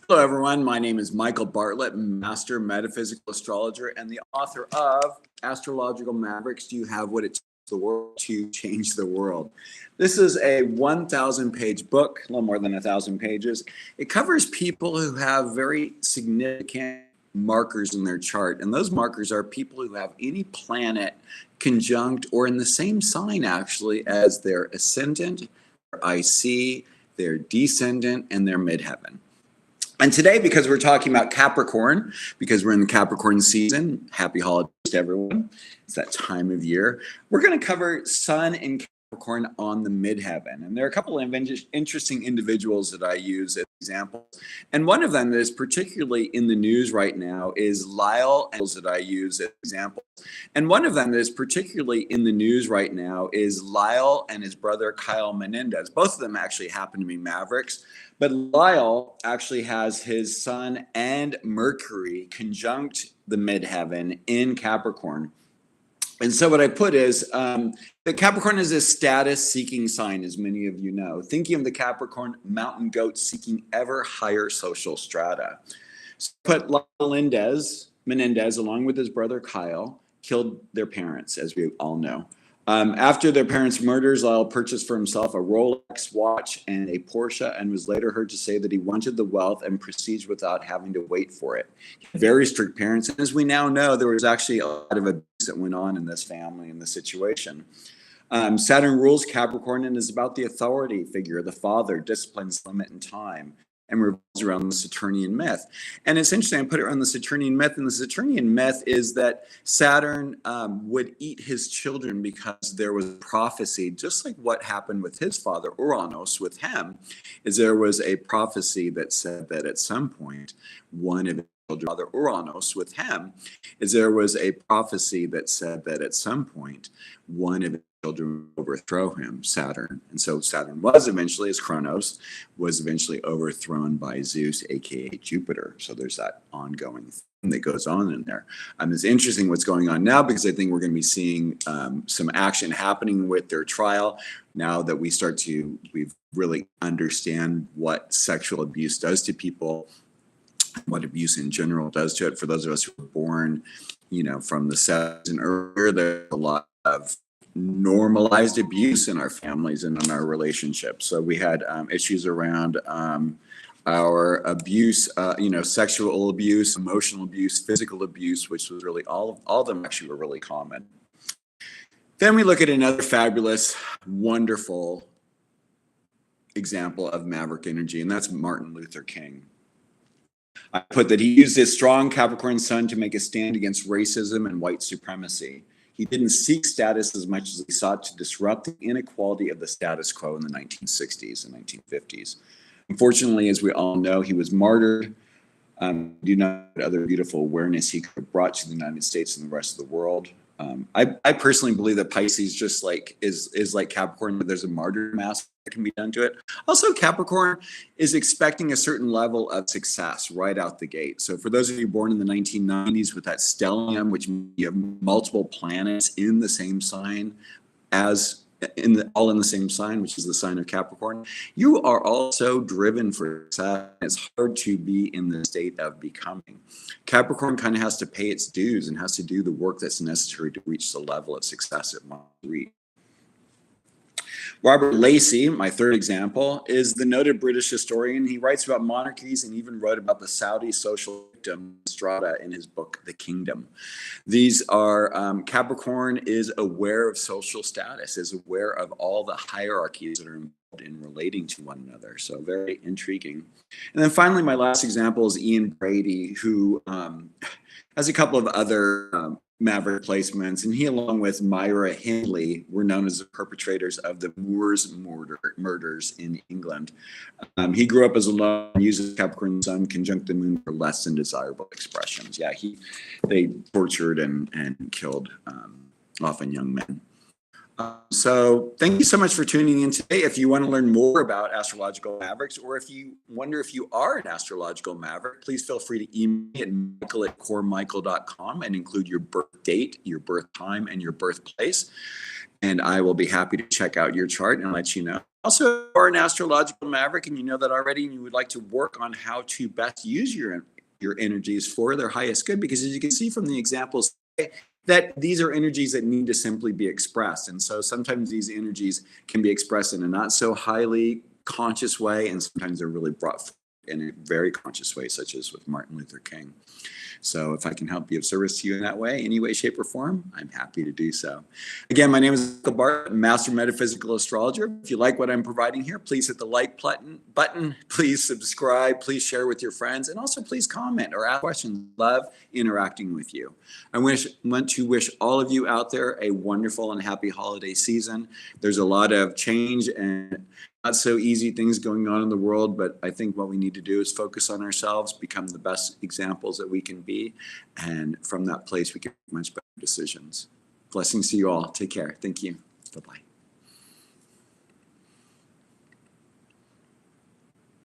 Hello, everyone. My name is Michael Bartlett, Master Metaphysical Astrologer and the author of Astrological Mavericks. Do you have what it takes the world to change the world? This is a 1,000-page book, a little more than 1,000 pages. It covers people who have very significant markers in their chart, and those markers are people who have any planet conjunct or in the same sign, actually, as their ascendant, their IC, their descendant, and their midheaven. And today, because we're talking about Capricorn, because we're in the Capricorn season, happy holidays to everyone. It's that time of year. We're going to cover Sun and Capricorn on the midheaven. And there are a couple of interesting individuals that I use as examples. And one of them that is particularly in the news right now is Lyle Menendez that I use as examples. And one of them that is particularly in the news right now is Lyle and his brother Lyle Menendez. Both of them actually happen to be Mavericks. But Lyle actually has his Sun and Mercury conjunct the midheaven in Capricorn. And so what I put is that Capricorn is a status-seeking sign, as many of you know. Thinking of the Capricorn mountain goat seeking ever higher social strata. So put Lyle Menendez, along with his brother Kyle, killed their parents, as we all know. After their parents' murders, Lyle purchased for himself a Rolex watch and a Porsche, and was later heard to say that he wanted the wealth and prestige without having to wait for it. Very strict parents, and as we now know, there was actually a lot of abuse that went on in this family, in this situation. Saturn rules Capricorn and is about the authority figure, the father, disciplines, limit, and time, and revolves around the Saturnian myth. And it's interesting, I put it around the Saturnian myth, and the Saturnian myth is that Saturn would eat his children because there was prophecy, just like what happened with his father, Uranus, with him, is there was a prophecy that said that at some point, one of his children, father Uranus, with him, is there was a prophecy that said that at some point, one of his children overthrow him, Saturn. And so Saturn was eventually, as Kronos, was eventually overthrown by Zeus, aka Jupiter. So there's that ongoing thing that goes on in there. It's interesting what's going on now, because I think we're going to be seeing some action happening with their trial now that we really understand what sexual abuse does to people, what abuse in general does to it. For those of us who were born, from the 70s and earlier, there's a lot of normalized abuse in our families and in our relationships. So we had issues around our abuse, sexual abuse, emotional abuse, physical abuse, which was really all of them actually were really common. Then we look at another fabulous, wonderful example of maverick energy, and that's Martin Luther King. I put that he used his strong Capricorn sun to make a stand against racism and white supremacy. He didn't seek status as much as he sought to disrupt the inequality of the status quo in the 1960s and 1950s. Unfortunately, as we all know, he was martyred. Do not know what other beautiful awareness he could have brought to the United States and the rest of the world. I personally believe that Pisces just is like Capricorn, that there's a martyr mass that can be done to it. Also, Capricorn is expecting a certain level of success right out the gate. So for those of you born in the 1990s with that stellium, which you have multiple planets in the same sign all in the same sign, which is the sign of Capricorn, you are also driven for success. It's hard to be in the state of becoming. Capricorn kind of has to pay its dues and has to do the work that's necessary to reach the level of success it wants to reach. Robert Lacey, my third example, is the noted British historian. He writes about monarchies and even wrote about the Saudi social victim strata in his book, The Kingdom. These are, Capricorn is aware of social status, is aware of all the hierarchies that are involved in relating to one another. So very intriguing. And then finally, my last example is Ian Brady, who has a couple of other maverick placements, and he, along with Myra Hindley, were known as the perpetrators of the Moors murders in England. He grew up as a lone, uses Capricorn Sun conjunct the moon for less than desirable expressions. Yeah, they tortured and killed often young men. So thank you so much for tuning in today. If you want to learn more about astrological mavericks, or if you wonder if you are an astrological maverick, please feel free to email me at michael@coremichael.com and include your birth date, your birth time, and your birthplace. And I will be happy to check out your chart and let you know Also, are an astrological maverick, and you know that already, and you would like to work on how to best use your energies for their highest good, because as you can see from the examples, that these are energies that need to simply be expressed. And so sometimes these energies can be expressed in a not so highly conscious way, and sometimes they're really brought forth in a very conscious way, such as with Martin Luther King. So if I can help be of service to you in that way, any way, shape, or form, I'm happy to do so. Again, my name is Michael Bart, Master Metaphysical Astrologer. If you like what I'm providing here, please hit the like button. Please subscribe. Please share with your friends. And also please comment or ask questions. Love interacting with you. I want to wish all of you out there a wonderful and happy holiday season. There's a lot of change and not so easy things going on in the world, but I think what we need to do is focus on ourselves, become the best examples that we can be, and from that place we can make much better decisions. Blessings to you all. Take care. Thank you. Bye-bye.